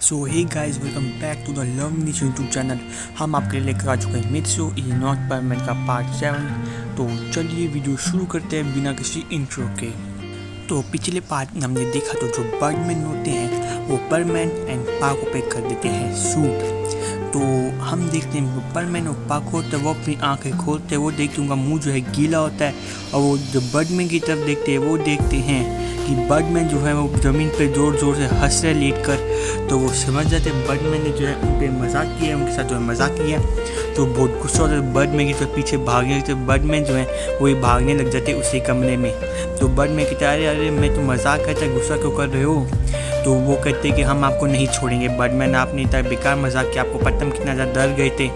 So hey guys, welcome back to the learning YouTube channel. हम आपके लिए लेकर आ चुके हैं मित्सु इज नॉट परमैन का पार्ट 7। तो चलिए वीडियो शुरू करते हैं बिना किसी इंट्रो के। तो पिछले पार्ट में हमने देखा तो जो बर्डमैन होते हैं वो परमैन एंड पाको पे कर देते हैं सूट। तो हम देखते हैं परमैन और पाको होता है वो अपनी आंखें खोलते हैं, वो देखते उनका मुंह जो है गीला होता है और वो जो बर्डमैन की तरफ देखते हैं वो देखते हैं कि बर्डमैन जो है वो ज़मीन पे ज़ोर ज़ोर से हंस रहे लेट कर। तो वो समझ जाते हैं बर्डमैन ने जो है उन पर मजाक किया है, उनके साथ जो है मजाक किया। तो बहुत गुस्सा होता है बर्डमैन की तरफ पीछे भागने लगते। बर्डमैन जो है वही भागने लग जाते उसी कमरे में। तो बर्डमैन कहते हैं अरे अरे मैं तो मजाक करता है, गुस्सा क्यों कर रहे हो। तो वो कहते हैं कि हम आपको नहीं छोड़ेंगे बर्डमैन, आपने इतना बेकार मजाक किया, आपको पता हम कितना ज़्यादा डर गए थे।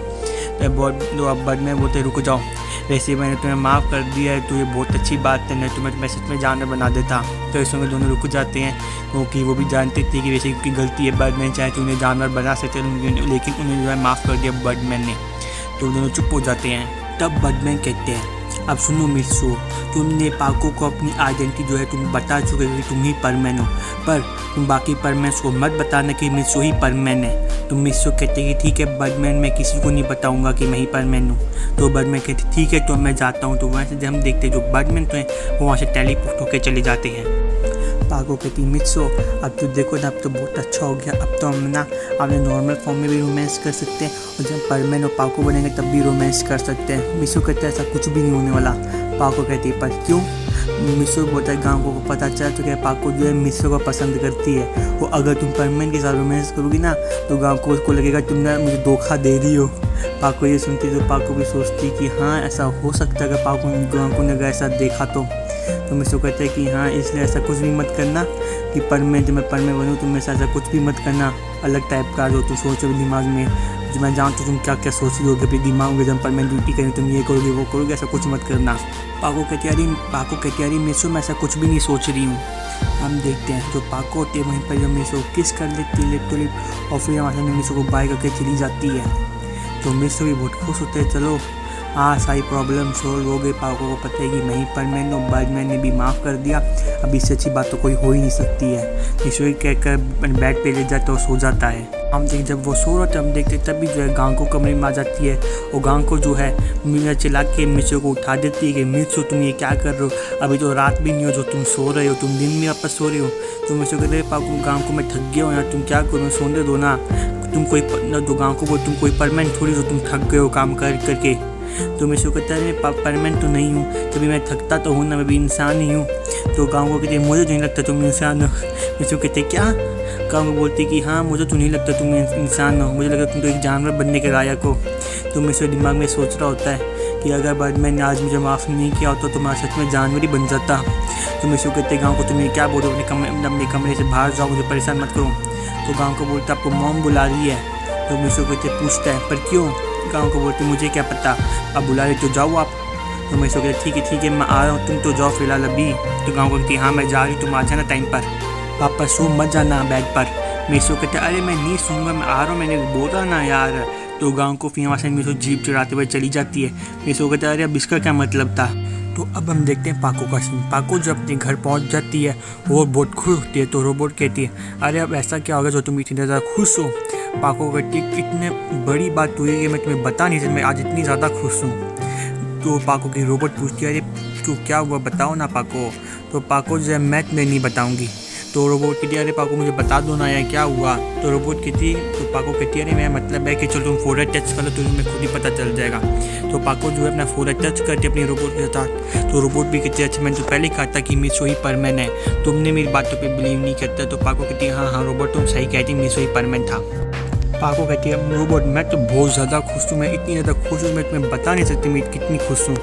तो अब बर्डमैन बोलते रुक जाओ, वैसे मैंने तुम्हें माफ़ कर दिया है तो ये बहुत अच्छी बात है, नहीं तो मैं सच में जानवर बना देता। तो इसमें में दोनों रुक जाते हैं क्योंकि वो भी जानते थे कि वैसे उनकी गलती है, बर्डमैन चाहे तो उन्हें जानवर बना सकते लेकिन उन्हें जो है माफ़ कर दिया बर्डमैन ने। तो दोनों चुप हो जाते हैं। तब बर्डमैन कहते हैं अब सुनो मित्सु, तुमने पाको को अपनी आइडेंटिटी जो है तुम बता चुके हो कि तुम ही परमैन हो, पर तुम बाकी परमैन को मत बताना कि मित्सु ही परमैन है। तो मित्सु कहते कि ठीक है बर्डमैन, मैं किसी को नहीं बताऊंगा कि मैं ही परमैन हूँ। तो बर्डमैन कहते ठीक है तो मैं जाता हूँ। तो वहाँ से हम देखते हैं जो बर्डमैन तो हैं वो वहाँ से टेलीपोर्ट होकर चले जाते हैं। पाको कहती मित्सु अब तो देखो ना, अब तो बहुत अच्छा हो गया, अब तो हम ना अपने नॉर्मल फॉर्म में भी रोमांस कर सकते हैं और जब परमैन और पाको बनेंगे तब भी रोमांस कर सकते हैं। मित्सु कहते हैं ऐसा कुछ भी नहीं होने वाला। पाको कहती है पर क्यों। मित्सु बोलता है गाँव को पता चल चुका है पाको जो है मित्सु को पसंद करती है, वो अगर तुम परमैन के साथ रोमांस करोगी ना तो गाँव को उसको लगेगा तुमने मुझे धोखा दे रही हो। पाको ये सुनती तो पाको भी सोचती कि हाँ ऐसा हो सकता है अगर पाको गाँव को ने अगर ऐसा देखा तो मित्सु कहते हैं कि हाँ इसलिए ऐसा कुछ भी मत करना कि परमैन जब मैं परमैन बनूँ तुम मेरे साथ ऐसा कुछ भी मत करना। अलग टाइप का जो तुम सोचो दिमाग में, जो मैं जानता हूँ तुम क्या क्या सोच रही होगी अपने दिमाग में, जब परमैन ड्यूटी करें तुम ये करोगे वो करोगे, ऐसा कुछ मत करना। पाको कहती अरे मित्सु मैं ऐसा कुछ भी नहीं सोच रही हूँ। हम देखते हैं जो पाको होती है वहीं पर जो मित्सु को किस कर लेती है लिप टू लिप और फिर हमारे मित्सु को बाय करके चली जाती है। तो मित्सु भी बहुत खुश होते हैं, चलो हाँ सारी प्रॉब्लम सोल्व हो गई। पाको को पता है कि मैं ही परमैन और बर्डमैन ने भी माफ़ कर दिया, अब इससे अच्छी बात तो कोई हो ही नहीं सकती है। मित्सु कहकर बेड पे ले जाता और सो जाता है। हम देखते जब वो सो रहा था हम देखते तभी जो है गांव को कमरे में आ जाती है और गांव को जो है मीना चिल्ला के मित्सु को उठा देती है कि मित्सु तुम ये क्या कर रहे हो, अभी तो रात भी नहीं हो जो तुम सो रहे हो, तुम दिन में वापस सो रहे हो। तो मित्सु कहते हैं पाको गाँव को मैं थक गया हूँ यार, तुम क्या करो सोने दो ना, तुम कोई तो गाँव को बोल तुम कोई परमैन थोड़ी हो, तुम थक गए हो काम कर करके। तो मित्सु कहता है मैं परमैन तो नहीं हूँ, कभी मैं थकता तो हूँ ना, मैं भी इंसान ही हूँ। तो गाँव को कहते मुझे नहीं लगता तुम इंसान हो। मित्सु कहते क्या। गाँव को बोलती कि हाँ मुझे तो नहीं लगता तुम इंसान हो, मुझे लगता तुम तो एक जानवर बनने के लायक हो। तो मित्सु दिमाग में सोच रहा होता है कि अगर बर्डमैन ने आज मुझे माफ़ नहीं किया होता तो मैं सच में जानवर ही बन जाता। तो मित्सु कहते गाँव को तुम्हें क्या बोलो, अपने कमरे से बाहर जाओ, मुझे परेशान मत करो। तो गाँव को बोलता आपको मॉम बुला रही है। तो मित्सु कहते पूछता है पर क्यों। गाँव को बोलते मुझे क्या पता, अब बुला रहे तो जाओ आप। तो मित्सु कहते ठीक है मैं आ रहा हूँ, तुम तो जाओ फिलहाल अभी। तो गाँव को कहती हाँ मैं जा रही, तुम आ जाना टाइम पर, वापस सो मत जाना बेड पर। मित्सु कहते अरे मैं नहीं सूंगा, मैं आ रहा हूँ, मैंने बोला ना यार। तो गाँव को फिर वहाँ से मित्सु जीप चढ़ाते हुए चली जाती है। मित्सु कहते अरे अब इसका क्या मतलब था। तो अब हम देखते हैं पाको का सीन। पाको जब अपने घर पहुंच जाती है वो बहुत खुश होती है। तो रोबोट कहती है अरे अब ऐसा क्या होगा जो तुम इतनी ज़्यादा खुश हो। पाको कहती है इतने बड़ी बात हुई है कि मैं तुम्हें बता नहीं सकता, मैं आज इतनी ज़्यादा खुश हूँ। तो पाको की रोबोट पूछती है अरे तो क्या हुआ बताओ ना पाको। तो पाको जो है मैं तुम्हें नहीं बताऊँगी। तो रोबोट कहती है अरे पाको मुझे बता दो ना यार क्या हुआ। तो रोबोट कहती तो पाको कहती है अरे मेरा मतलब है कि चलो तुम फोटो टच कर लो तो तुम्हें खुद ही पता चल जाएगा। तो पाको जो है अपना फोटो टच करती है अपनी रोबोट के साथ। तो रोबोट भी कहती है अच्छा मैंने तो पहले ही कहा था कि मित्सु ही परमैन है, तुमने मेरी बातों पे बिलीव नहीं करता। तो पाको कहती है हाँ रोबोट तुम सही कहती, मित्सु ही परमैन था। पाको कहती है रोबोट मैं तो बहुत ज़्यादा खुश हूँ, मैं इतनी ज़्यादा खुश हूँ मैं तुम्हें बता नहीं सकती मैं कितनी खुश हूँ।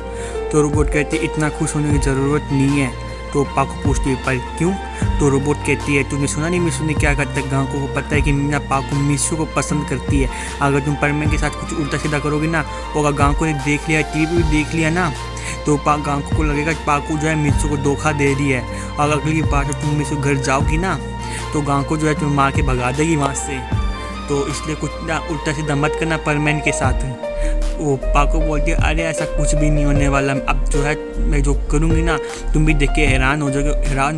तो रोबोट कहती है इतना खुश होने की ज़रूरत नहीं है। तो पाको पूछती है पर क्यों। तो रोबोट कहती है तुमने सुना नहीं मित्सु ने क्या करता है, गाँव को पता है कि मीना पाको मित्सु को पसंद करती है, अगर तुम परमैन के साथ कुछ उल्टा सीधा करोगे ना, अगर गाँव को ने देख लिया टीवी भी देख लिया ना तो गाँव को लगेगा पाको जो है मित्सु को धोखा दे रही है, और अगली बार तुम मित्सु घर जाओगी ना तो गाँव को जो है तुम्हें मार के भगा देगी वहाँ से। तो इसलिए कुछ ना उल्टा सीधा मत करना परमैन के साथ। वो पाको बोलती है अरे ऐसा कुछ भी नहीं होने वाला, अब जो है मैं जो करूँगी ना तुम भी देख के हैरान हो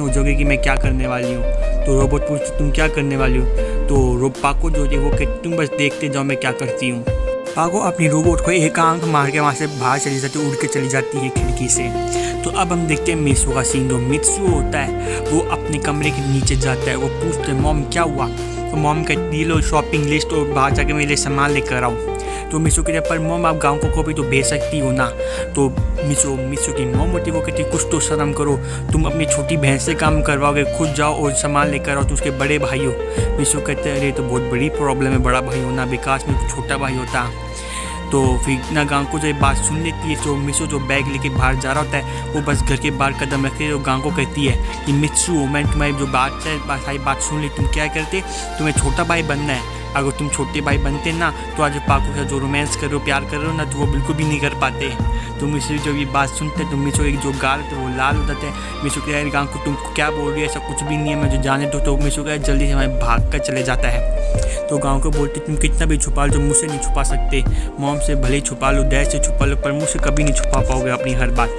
जाओगे कि मैं क्या करने वाली हूँ। तो रोबोट पूछती तुम क्या करने वाली हो। तो पाको जो है वो कि तुम बस देखते जाओ मैं क्या करती हूँ। पाको अपनी रोबोट को एक आंख मार के वहाँ से बाहर चली जाती है, उड़ के चली जाती है खिड़की से। तो अब हम देखते हैं मित्सू का सीन। जो मित्सू होता है वो अपने कमरे के नीचे जाता है, वो पूछते हैं मॉम क्या हुआ। तो मॉम कहती है लो शॉपिंग लिस्ट और बाहर जाके मेरे लिए सामान लेकर आओ। तो मित्सू कहते हैं पर मॉम आप गाँव को भी तो भेज सकती हो ना। तो मित्सू की मॉम होती है वो कहती है कुछ तो शर्म करो, तुम अपनी छोटी बहन से काम करवाओगे, खुद जाओ और सामान लेकर आओ, तुम उसके बड़े भाई हो। मित्सू कहते हैं अरे तो बहुत बड़ी प्रॉब्लम है, बड़ा भाई होना, विकास में छोटा भाई होता। तो फिर ना गांव को जो बात सुन लेती है। तो मित्सू जो बैग लेके बाहर जा रहा होता है वो बस घर के बाहर कदम रखते है। तो गांव को कहती है कि मित्सू मैं तुम्हारी जो बात है सारी बात सुन ली, तुम क्या करते, तुम्हें छोटा भाई बनना है। अगर तुम छोटे भाई बनते ना तो आज पाको का जो रोमांस कर रहे हो, प्यार कर रहे हो ना, तो वो बिल्कुल भी नहीं कर पाते। तो मित्सू जब ये बात सुनते तो मित्सू एक जो गाल थे वो लाल हो जाते हैं। मित्सू कह गांव को तुम क्या बोल रही है, ऐसा कुछ भी नहीं है, मुझे जाने दो। तो मित्सू कह जल्दी से हमें भाग कर चले जाता है। तो गांव को बोलते तुम कितना भी छुपा लो, मुझसे नहीं छुपा सकते, मॉम से भले ही छुपा लो, डैड से छुपा लो, पर मुझसे कभी नहीं छुपा पाओगे अपनी हर बात।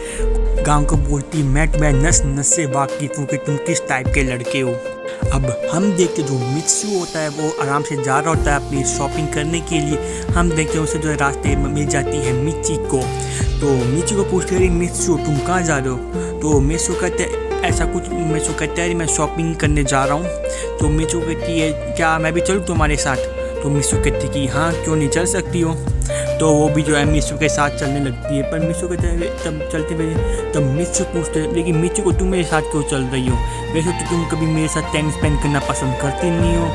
गांव को बोलती मैं नस नस से वाकिफ हूँ कि तुम किस टाइप के लड़के हो। अब हम देखते जो मित्सू होता है वो आराम से जा रहा होता है अपनी शॉपिंग करने के लिए। हम देखते हैं उसे जो है रास्ते में मिल जाती है मिची को। तो मिची को पूछते हैं मित्सू तुम कहाँ जा रहे हो। तो मित्सू कहते ऐसा कुछ, मित्सू कहते हैं मैं शॉपिंग करने जा रहा हूँ। तो मित्सू कहती है क्या मैं भी चलूँ तुम्हारे साथ। तो मित्सू कहती कि हाँ क्यों नहीं, चल सकती हो। तो वो भी जो है मित्सू के साथ चलने लगती है। पर मित्सू कहते हैं तब चलते हुए तब मित्सू पूछते हैं लेकिन मित्सू को तुम मेरे साथ क्यों चल रही हो, वैसे तो तुम कभी मेरे साथ टाइम स्पेंड करना पसंद करती नहीं हो,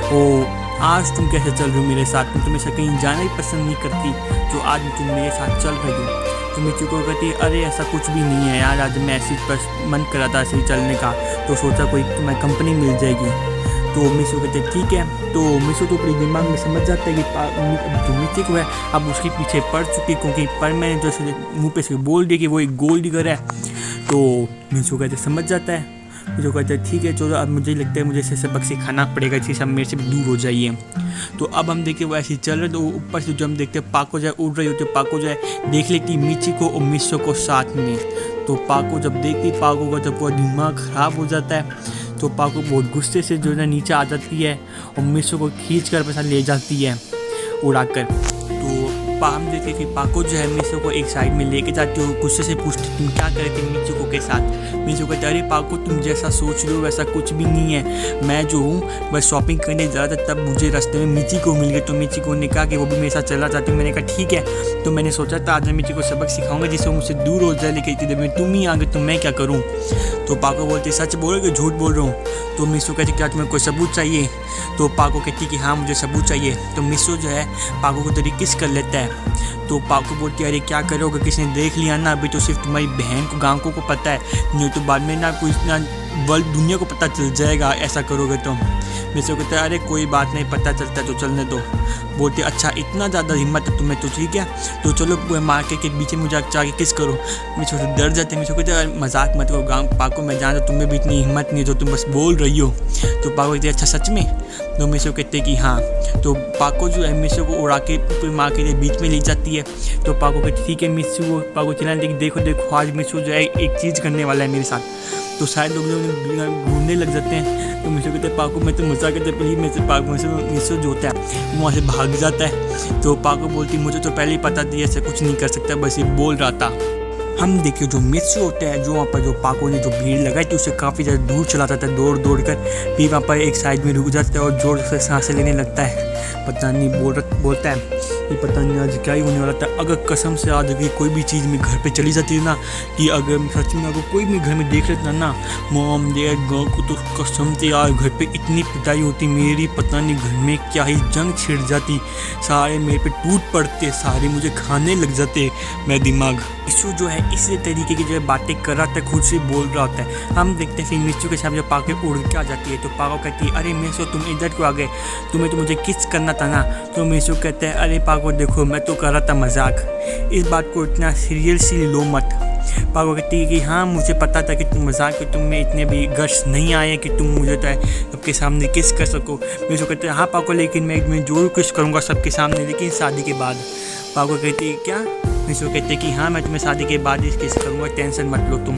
ओ आज तुम कैसे चल रही हो मेरे साथ, तुम हमेशा कहीं जाना ही पसंद नहीं करती, तो आज तुम मेरे साथ चल रही हो। तो मित्सू को कहती है अरे ऐसा कुछ भी नहीं है यार, आज मैं ऐसे बस मन करा था ऐसे ही चलने का, तो सोचा कोई तुम्हें कंपनी मिल जाएगी। तो मित्सू कहते ठीक है। तो मित्सू तो अपने दिमाग में समझ जाता है कि जो मिची को है अब उसके पीछे पड़ चुकी, क्योंकि पर मैंने जो मुँह पे से बोल दिया कि वो एक गोल्ड डिगर है। तो मित्सू कहते समझ जाता है। मित्सू कहते हैं ठीक है चलो अब मुझे लगता है मुझे इसे सबक सिखाना पड़ेगा, इसी सब मेरे से दूर हो जाइए। तो अब हम देखते वो ऐसे ही चल रहे। तो ऊपर से जो हम देखते हैं पाको जो है उड़ रही होती है, पाको जो है देख लेती मिची को और मित्सू को साथ में। तो पाको जब देखती पाको का तो पूरा दिमाग ख़राब हो जाता है। तो पाको बहुत गुस्से से जो है नीचे आ जाती है और मित्सू को खींच कर पैसा ले जाती है उड़ाकर। तो हम देखते कि पाको जो है मित्सू को एक साइड में लेके जाती हो, गुस्से से पूछती तुम क्या करे थे मित्सू को के साथ। मित्सू कहते अरे पाको तुम जैसा सोच रहे हो वैसा कुछ भी नहीं है, मैं जो हूँ बस शॉपिंग करने जा रहा था, तब मुझे रास्ते में मिची को मिल गई। तो मिची को ने कहा कि वो भी मेरे साथ चला जाती हूँ। मैंने कहा ठीक है। तो मैंने सोचा था आज मैं मिची को सबक सिखाऊंगा जिससे मुझसे दूर हो जाए, लेकिन इतनी देर में तुम ही आ गए तो मैं क्या करूँ। तो पाको बोलती सच बोल रहे हो कि झूठ बोल रहा हूँ। तो मित्सू कहती क्या तुम्हें कोई सबूत चाहिए। तो पाको कहती कि हाँ मुझे सबूत चाहिए। तो मित्सू जो है पाको को तरी किस कर लेता है। तो पाको बोलती है अरे क्या करोगे, किसी ने देख लिया ना, अभी तो सिर्फ तुम्हारी बहन को गाँव को पता है, नहीं तो बाद में ना कोई ना वर्ल्ड दुनिया को पता चल जाएगा ऐसा करोगे तो। मित्सू कहते हैं अरे कोई बात नहीं, पता चलता है तो चलने दो। बोलते अच्छा इतना ज़्यादा हिम्मत है तुम्हें, तो ठीक है तो चलो मार्केट के बीच में मुझे जाके किस करो। मित्सू डर जाते हैं। मित्सू कहते हैं मजाक मत करो गाँव पाको, मैं जानता तुम्हें भी इतनी हिम्मत नहीं है जो तुम बस बोल रही हो। तो पाको कहती है अच्छा सच में। तो मित्सू कहते कि हाँ। तो पाको जो है मित्सू को उड़ा के मार्केट के बीच में ले जाती है। तो पाको कहती ठीक है मित्सू, पाको चिल्लाने लगी देखो देखो आज मित्सू जो है एक चीज़ करने वाला है मेरे साथ। तो शायद लोग घूमने लग जाते हैं। तो मित्सू कहते हैं पाको मैं तो मजा करते पहले मित्सू जो होता है वो वहाँ से भाग जाता है। तो पाको बोलती मुझे तो पहले ही पता थी ऐसा कुछ नहीं कर सकता, बस ये बोल रहा था। हम देखिए जो मित्सू होता है जो वहाँ पर जो पाको ने जो भीड़ लगाई थी उससे काफ़ी ज़्यादा दूर चला जाता है दौड़ दौड़ कर, फिर वहाँ पर एक साइड में रुक जाता है और जोर से सांसें लेने लगता है। पता नहीं बोलता है कि पता नहीं आज क्या ही होने वाला था, अगर कसम से आज अगर कोई भी चीज़ में घर पे चली जाती है ना, कि अगर सच में अगर कोई भी घर में देख लेता ना मॉम डैड गाँव को, तो कसम से यार घर पे इतनी पिटाई होती मेरी, पता नहीं घर में क्या ही जंग छिड़ जाती, सारे मेरे पे टूट पड़ते, सारे मुझे खाने लग जाते मैं दिमाग। मित्सू जो है इसी तरीके की जो है बातें कर रहा था, खुद से बोल रहा होता है। हम देखते हैं फिर मित्सू के साथ जब पाको उड़ के आ जाती है तो पाको कहती है अरे मित्सू तुम इधर क्यों आ गए, तुम्हें तो मुझे किस करना था ना। तो मित्सू कहते हैं अरे पाको देखो मैं तो कर रहा था मजाक, इस बात को इतना सीरियसली लो मत। पाको कहती है कि हाँ मुझे पता था कि तुम मजाक के, तुम में इतने भी गट्स नहीं आए कि तुम मुझे तो सबके सामने किस कर सको। मित्सू कहते हैं हाँ पाको लेकिन मैं जरूर किस करूँगा सबके सामने, लेकिन शादी के बाद। पाको कहती है क्या मिसो कहते कि हाँ मैं तुम्हें शादी के बाद ही किस करूँगा, टेंशन मत लो तुम।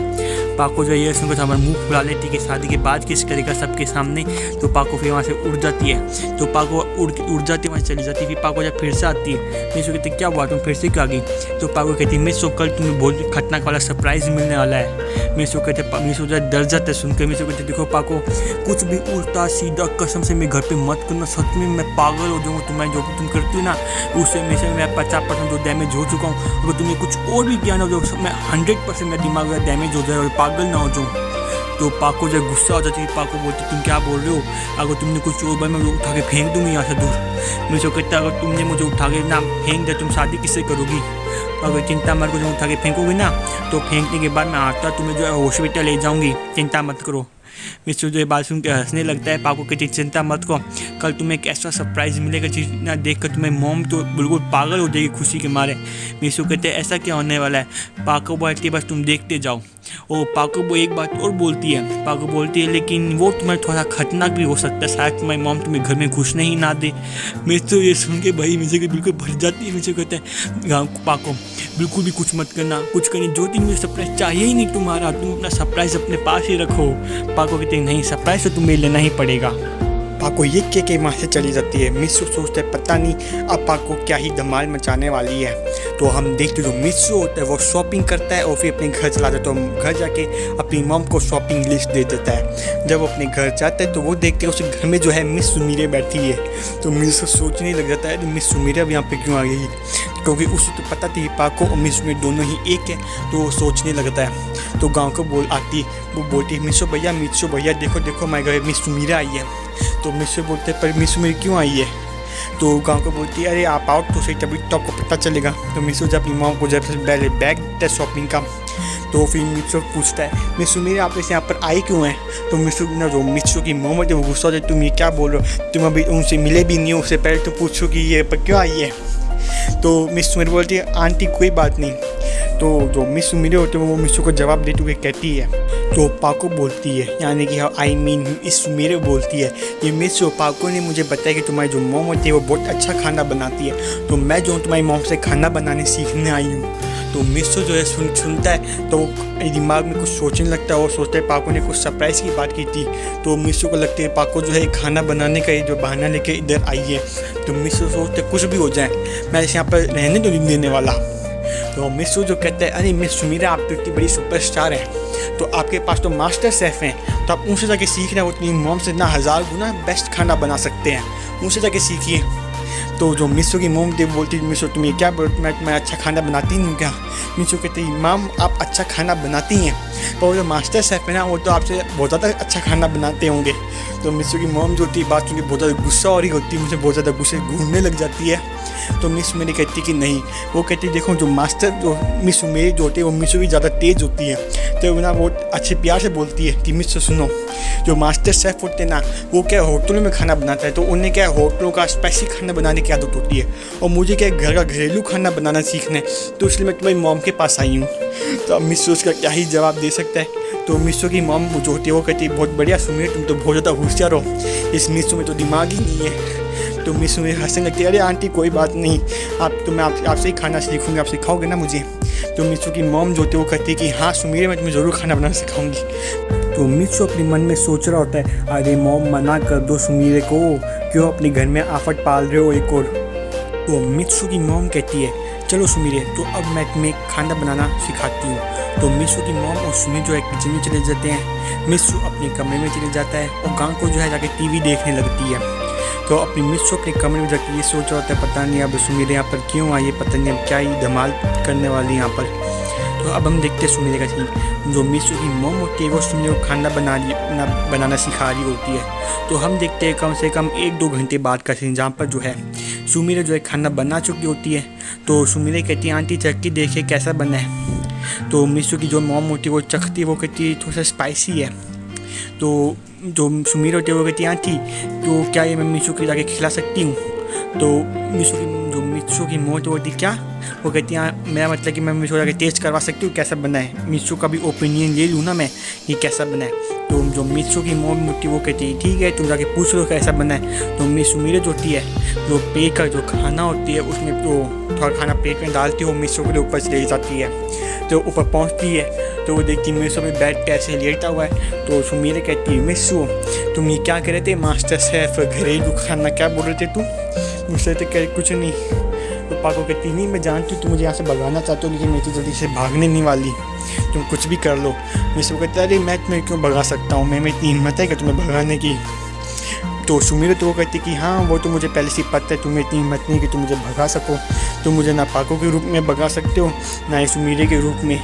पाको जो ये सुनकर हमारा मुंह फुला लेती है कि शादी के बाद किस करेगा सबके सामने। तो पाको फिर वहाँ से उड़ जाती है। तो पाको उड़ जाती है, वहाँ चली जाती है। फिर पाको जब फिर से आती है, मिसो कहती क्या हुआ तुम फिर से क्यों आ गई। तो पाको कहती है मिसो कल तुम्हें बहुत खतरनाक वाला सरप्राइज़ मिलने वाला है। मिसो कहते मिसो जो डर जाता है सुनकर। मिसो कहते देखो पाको कुछ भी उल्टा सीधा कसम से मेरे घर पे मत करना, सच में मैं पागल हो जाऊँगा। तुम्हें जो तुम करती हो ना उससे में मैं 50% जो डैमेज हो चुका हूँ। अगर तुम्हें कुछ और भी किया ना जो मैं 100% मेरा दिमाग में डैमेज हो जाए और पागल ना हो जाऊँ। तो पाको जब गुस्सा हो जाती है, पाको बोलती तुम क्या बोल रहे हो, अगर तुमने कुछ और बार मैं उठा के फेंक दूँगी यहाँ से दूर। मिसो कहता अगर तुमने मुझे उठा के ना फेंक दिया तुम शादी किससे करोगी। अगर चिंता मत करो, उठा के फेंकोगी ना तो फेंकने के बाद मैं आता तुम्हें जो है हॉस्पिटल ले जाऊँगी, चिंता मत करो। मिसो जो ये बात सुन के हंसने लगता है। पाको कहती चिंता मत करो, कल तुम्हें एक ऐसा सरप्राइज़ मिलेगा चीज़ ना देख कर तुम्हें मॉम तो बिल्कुल पागल हो जाएगी खुशी के मारे। मिसो कहते ऐसा क्या होने वाला है। पाको बोलती बस तुम देखते जाओ। ओ पाको वो एक बात और बोलती है। पाको बोलती है लेकिन वो तुम्हें थोड़ा खतरनाक भी हो सकता है, शायद तुम्हारी मॉम तुम्हें घर में घुसने ही ना दे। मिसो ये सुन के भाई मिसो बिल्कुल भर जाती है। मिसो कहते हैं पाको बिल्कुल भी कुछ मत करना, कुछ करनी जो दिन मुझे सरप्राइज चाहिए ही नहीं तुम्हारा, तुम अपना सरप्राइज अपने पास ही रखो। पाको कहते हैं नहीं सरप्राइज तो तुम्हें लेना ही पड़ेगा। पाको ये कह के वहाँ से चली जाती है। मिसो सोचते है पता नहीं अब पाको क्या ही धमाल मचाने वाली है। तो हम देखते जो मिसो होता है वो शॉपिंग करता है और फिर अपने घर चला जाता है। तो घर जाके अपनी मॉम को शॉपिंग लिस्ट दे देता है। जब वो अपने घर जाता है तो वो देखते हैं उसके घर में जो है मिस सुमीरे बैठी है। तो मिसो सोचने लग जाता है मिस सुमीरे अब यहाँ पे क्यों आ गई, क्योंकि उसे तो पता थी पाको और मिस सुमीरे दोनों ही एक है। तो वो सोचने लगता है। तो गाँव को वो बोलती है मिसो भैया देखो देखो मैं घर मिस सुमीरे आई है। तो मिसो बोलते पर मिस सुमीरे क्यों आई है। तो गाँव को बोलती है अरे आप आओ तो सही तभी तो आपको पता चलेगा। तो मिसो जब अपनी मॉम को जब पहले बैग देता है शॉपिंग का तो फिर मिसो पूछता है मिस सुमीरे आप इस यहाँ पर आई क्यों हैं। तो मिसो ना जो मिसो की मॉम है वो गुस्सा हो जाए तुम ये क्या बोल रहे हो, तुम अभी उनसे मिले भी नहीं हो, उससे पहले तो पूछो कि ये पर क्यों आई है। तो मिस सुमीरे बोलती है आंटी कोई बात नहीं। तो जो मिस सुमीरे होते हैं वो मिसो को जवाब देते हुए कहती है। तो पाको बोलती है यानी कि आई मीन इस सुमीरे बोलती है ये मिसो पाको ने मुझे बताया कि तुम्हारी जो मॉम होती है वो बहुत अच्छा खाना बनाती है, तो मैं जो तुम्हारी मॉम से खाना बनाने सीखने आई हूँ। तो मिसो जो है सुनता है तो दिमाग में कुछ सोचने लगता है और सोचता है पाको ने कुछ सरप्राइज़ की बात की थी। तो मिसो को लगता है पाको जो है खाना बनाने का जो बहाना लेके इधर आई है। तो मिसो सोचते कुछ भी हो जाए मैं इस यहाँ पर रहने तो नहीं देने वाला। तो मिसो जो कहता है अरे मिस सुमीरे आप तो इतनी बड़ी सुपरस्टार हैं, तो आपके पास तो मास्टर शेफ़ हैं, तो आप उनसे जाके सीखना, वो अपनी मॉम से ना 1000 गुना बेस्ट खाना बना सकते हैं, उनसे जाके सीखिए। तो जो मिसो की मॉम थी बोलती मिसो तुम ये क्या बोलती मैं अच्छा खाना बनाती नहीं हूँ क्या। मिसो कहती माम आप अच्छा खाना बनाती हैं पर जो मास्टर शेफ़ है ना वो तो आपसे बहुत ज़्यादा अच्छा खाना बनाते होंगे। तो मिसो की मॉम जो थी बात सुन के बहुत ज़्यादा गुस्सा हो रही होती है, मुझे बहुत ज़्यादा गुस्से घूमने लग जाती है। तो मिस मेरी कहती कि नहीं, वो कहती देखो जो मास्टर जो मिस मेरी जो होती है वो मिसो भी ज़्यादा तेज़ होती है। तो ना वो अच्छे प्यार से बोलती है कि मिस सुनो जो मास्टर शेफ़ होते हैं ना वो क्या होटलों में खाना बनाता है, तो उन्हें क्या होटलों का स्पाइसी खाना बनाने की आदत होती है और मुझे क्या घर का घरेलू खाना बनाना सीखना है, तो इसलिए मैं तुम्हारी मॉम के पास आई हूँ। तो अब मिसो उसका क्या ही जवाब दे सकता है। तो मिसो की मॉम जो होती है वो कहती है बहुत बढ़िया सुमीर तुम तो बहुत ज़्यादा होशियार हो, इस मिसो में तो दिमाग ही नहीं है। तो मिसो में हंसने लगती है अरे आंटी कोई बात नहीं, मैं आपसे ही खाना सीखूंगी, आप सिखाओगे ना मुझे। तो मिसो की मॉम जो होती है वो कहती है कि हाँ सुमीर मैं तुम्हें ज़रूर खाना बनाना सिखाऊंगी। तो मिसो अपने मन में सोच रहा होता है अरे मॉम मना कर दो सुमीरे को, क्यों अपने घर में आफत पाल रहे हो एक और। तो मिसो की मॉम कहती है चलो सुमीरे तो अब मैं तुम्हें खाना बनाना सिखाती हूँ। तो मिसो की मॉम और सुमीर जो है किचन में चले जाते हैं। मिसो अपने कमरे में चले जाता है और गांव को जो है जाके टीवी देखने लगती है। तो अपनी मिसो अपने कमरे में जाके ये सोच रहा होता है पता नहीं अब सुमीरे यहाँ पर क्यों आई है, पता नहीं अब क्या ही धमाल करने वाली यहाँ पर। तो अब हम देखते हैं सुमीरे का सीन। जो मिसो की मॉम होती है वो सुमीरे को खाना बनाना सिखा रही होती है। तो हम देखते हैं कम से कम 1-2 घंटे बाद का सीन जहाँ पर जो है सुमीरे जो है खाना बना चुकी होती है। तो सुमीरे कहती है आंटी चख के देखिए कैसा बना है। तो मिसो की जो मॉम होती है वो चखती है, वो कहती है थोड़ा सा स्पाइसी है। तो जो सुमीर होती है वो कहती है आंटी तो क्या ये मैं मिसो को जाके खिला सकती हूँ। तो मिसो की मौत होती क्या, वो कहती है मेरा मतलब कि मैं मिसो जाके टेस्ट करवा सकती हूँ कैसा बना है, मिसो का भी ओपिनियन ले लूँ ना मैं कि कैसा बना है। तो जो मिसो की मॉम होती है वो कहती है ठीक है तुम जाके पूछ लो कैसा बना है। तो मिस सुमीरे जो होती है जो पेट का जो खाना होती है उसमें तो थोड़ा खाना प्लेट में डालती है, वो मिसो के लिए ऊपर से ले जाती है। तो ऊपर पहुंचती है तो वो देखती है मिसो भी बेड पे ऐसे लेटा हुआ है। तो सुमीरा कहती है मिसो तुम ये क्या कर रहे थे, मास्टर शेफ घरेलू खाना क्या बोल रहे थे तुम? मुझसे तो कह कुछ नहीं। तो पाको कहती नहीं मैं जानती हूँ तुम मुझे यहाँ से भगाना चाहते हो, लेकिन मैं तो जल्दी से भागने नहीं वाली, तुम कुछ भी कर लो। मिसो कहता है अरे मैं तुम्हें क्यों भगा सकता हूँ, मैं इतनी हिम्मत है कि तुम्हें भगाने की। तो सुमीरा तो वो कहती कि हाँ वो तो मुझे पहले से पता है, तुम्हें इतनी हिम्मत नहीं कि तुम मुझे भगा सको। तुम मुझे ना पाको के रूप में भगा सकते हो ना ही सुमीरे के रूप में,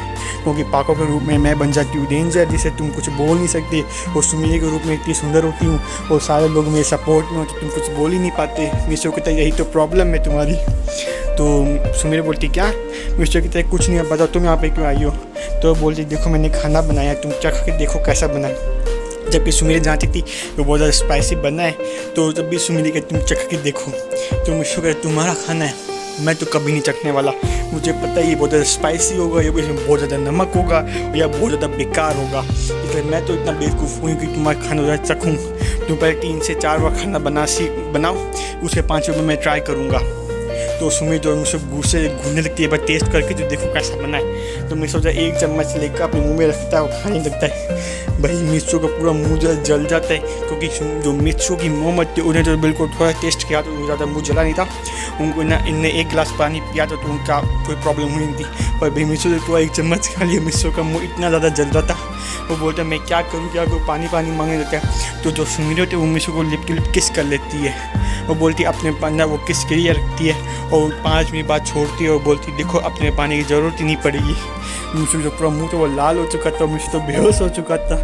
क्योंकि पाको के रूप में मैं बन जाती हूँ डेंजर, जिसे तुम कुछ बोल नहीं सकते। और सुमीरे के रूप में इतनी सुंदर होती हूँ और सारे लोग मेरे सपोर्ट में होते, तुम कुछ बोल ही नहीं पाते। मिसो कहता है यही तो प्रॉब्लम है तुम्हारी। तो सुमीरा बोलती क्या? मिसो कहता है कुछ नहीं, बताओ तुम यहाँ पे क्यों आई हो? तो बोलती देखो मैंने खाना बनाया, तुम चख के देखो कैसा बना है। जब भी सुमीरा जानती थी वो बहुत ज़्यादा स्पाइसी बना है, तो जब भी सुमीरा कहती तुम चख के देखो, तो मिसो कहता तुम्हारा खाना है, मैं तो कभी नहीं चखने वाला, मुझे पता है ये बहुत ज़्यादा स्पाइसी होगा, या इसमें बहुत ज़्यादा नमक होगा या बहुत ज़्यादा बेकार होगा, इसलिए मैं तो इतना बेवकूफ़ हूँ कि तुम्हारा खाना चखूँ। तुम पहले 3 से 4 बार खाना बनाओ, उसके 5वें में मैं ट्राई करूँगा। तो सुमीर तो मुझसे गुस्से घूमने लगती है, बस टेस्ट करके जो देखो कैसा बना है। तो मैं सोचा 1 चम्मच लेकर अपने मुंह में रखता है और खाने लगता है। भाई मिर्चों का पूरा मुंह जो जल जाता है, क्योंकि जो मिर्चों की मोहम्मद थी उन्हें तो बिल्कुल थोड़ा टेस्ट किया तो ज़्यादा मुँह जला नहीं था। उनको इनने 1 गिलास पानी पिया तो उनका कोई प्रॉब्लम हुई नहीं थी, पर भाई मिर्चों ने पूरा 1 चम्मच खा लिया। मिर्चों का मुँह इतना ज़्यादा जल रहा था, वो बोलता मैं क्या करूँ पानी मांगने लगता है। तो जो सुमीर होती है वो मिर्चों को लिप टू लिप किस कर लेती है, वो बोलती अपने पानी वो किस के लिए रखती है और 5 मिनट बाद छोड़ती है और बोलती देखो अपने पानी की ज़रूरत ही नहीं पड़ेगी। मुझे जो पूरा मुँह तो वो लाल हो चुका था, मुझे तो बेहोश हो चुका था।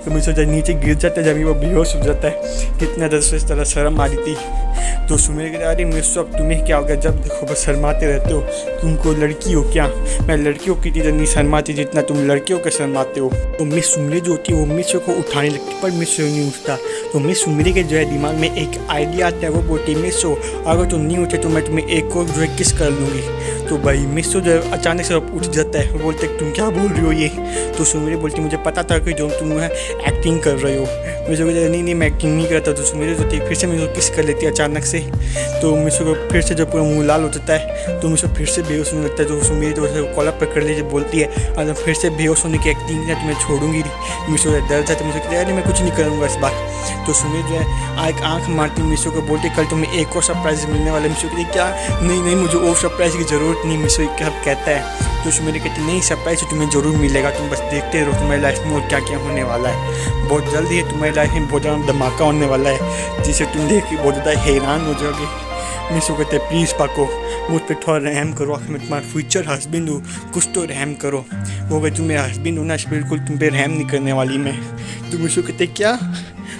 तो मुझे जब नीचे गिर जाता है, जब वो बेहोश हो जाता है, कितना दर से इस तरह शर्म आ रही थी। तो सुमीर कहता अरे मिर्चो अब तुम्हें क्या हो गया, जब देखो बस शर्माते रहते हो, तुमको लड़की हो क्या? मैं लड़कियों की तरह नहीं शर्माती जितना तुम लड़कियों के शर्माते हो। तो मिस सुमीरे जो होती है वो मिर्चों को उठाने लगती, पर मिर्चो नहीं उठता। तो मिस सुमीरे के जो है दिमाग में एक आइडिया आता है, वो बोलती है मिर्चो अगर तुम नहीं उठे तो मैं तुम्हें एक और जो है किस कर लूँगी। तो भाई मिर्चो जो है अचानक से उठ जाता है, वो बोलते तुम क्या बोल रही हो ये? तो सुमीरे बोलती मुझे पता था कि जो तुम है एक्टिंग कर रहे हो। मिर्चो कहते नहीं मैं एक्टिंग नहीं करता। तो सुमीरे जो थी फिर से मिर्चो किस कर लेती है अचानक से। तो मिर्चो को फिर से जब पूरा मुँह लाल हो जाता है तो मिर्चो फिर से बेहोश होने लगता है। तो सुमीरे जो है कॉलर पकड़ लीजिए बोलती है अगर फिर से बेहोश होने की एक्टिंग है तो मैं छोड़ूंगी नहीं। मिर्चो डर जाता है, मुझे कहते अरे मैं कुछ नहीं करूँगा इस बार। तो सुमीर जो है एक आँख मारती मिर्चो को बोलती कल तुम्हें एक और सरप्राइज़ मिलने वाला है। मिर्चो कहती क्या? नहीं मुझे और सरप्राइज़ की ज़रूरत नहीं, मिर्चो कहता है। तो सुमीर कहती नहीं सरप्राइज़ तुम्हें ज़रूर मिलेगा, तुम बस देखते रहो तुम्हारी लाइफ में और क्या क्या होने वाला है। बहुत जल्दी है तुम्हारी लाइफ में बहुत ज़्यादा धमाका होने वाला है, जिसे तुम देख के बहुत ज़्यादा हैरान हो जाओगे। मिर्चो कहते हैं प्लीज़ पाको मुझ पर थोड़ा रहम करो, आखिर मैं तुम्हारा फ्यूचर हस्बैंड हूँ, कुछ तो रहम करो। वो भाई तुम मेरा हस्बैंड हो ना, बिल्कुल तुम पे रहम नहीं करने वाली मैं। तो मिर्चो कहते क्या?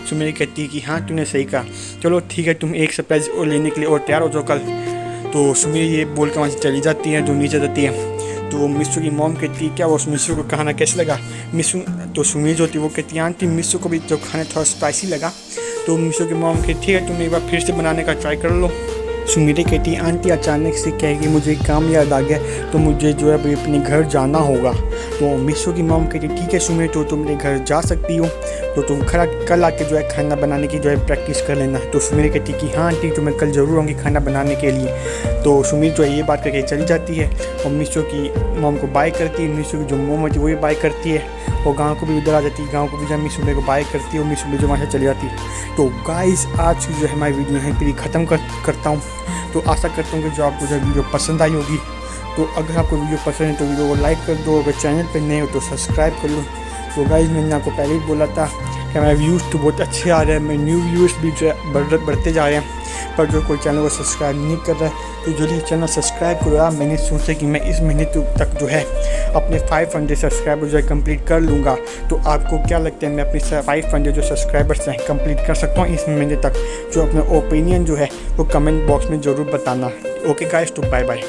सुमीर कहती है कि हाँ तूने सही कहा, चलो ठीक है तुम एक सरप्राइज़ और लेने के लिए और तैयार हो जाओ कल। तो सुमीर ये बोल कर वहाँ से चली जाती है, जो नीचे जाती है। तो मिर्चो की मॉम कहती है क्या वो मिर्चो को खाना कैसे लगा? तो सुमीर जो होती है वो कहती है आंटी मिर्चो को भी तो खाना थोड़ा स्पाइसी लगा। तो मिर्चो की मॉम कहती ठीक है तुम एक बार फिर से बनाने का ट्राई कर लो। सुमीरे कहती है आंटी अचानक से कहेगी मुझे काम याद आ गया तो मुझे जो है अपने घर जाना होगा। तो मिर्चो की मॉम कहती ठीक है सुमीर तो तुम अपने घर जा सकती हो, तो तुम कल आके जो है खाना बनाने की जो है प्रैक्टिस कर लेना। तो सुमीर कहती कि हाँ आंटी तो मैं कल ज़रूर आऊँगी खाना बनाने के लिए। तो सुमीर जो है ये बात करके चली जाती है और मिर्चो की मॉम को बाय करती है। मिर्चो की जो मॉम होती है वो भी बाय करती है और गाँव को भी उधर आ जाती है, गाँव को भी जब मिस सुमीर को बाय करती है और मिस सुमीर जो वहाँ से चली जाती है। तो गाइस आज की जो है हमारी वीडियो यहीं पर ख़त्म करता हूँ। तो आशा करता हूँ कि जो आपको जो वीडियो पसंद आई होगी। तो अगर आपको वीडियो पसंद है तो वीडियो को लाइक कर दो, अगर चैनल पर नए हो तो सब्सक्राइब कर लो। तो गाइस मैंने आपको पहले ही बोला था कि हमारे व्यूज़ तो बहुत अच्छे आ रहे हैं, मेरे न्यू व्यूज़ भी जो है बढ़ते जा रहे हैं, पर जो कोई चैनल को सब्सक्राइब नहीं कर रहा है तो जल्दी चैनल सब्सक्राइब करो यार। मैंने सोचा कि मैं इस महीने तक जो है अपने 500 सब्सक्राइबर जो है कंप्लीट कर लूँगा। तो आपको क्या लगता है मैं अपने 500 जो सब्सक्राइबर्स हैं कंप्लीट कर सकता हूँ इस महीने तक? जो अपना ओपिनियन जो है वो कमेंट बॉक्स में ज़रूर बताना। ओके गाइस तो बाय बाय।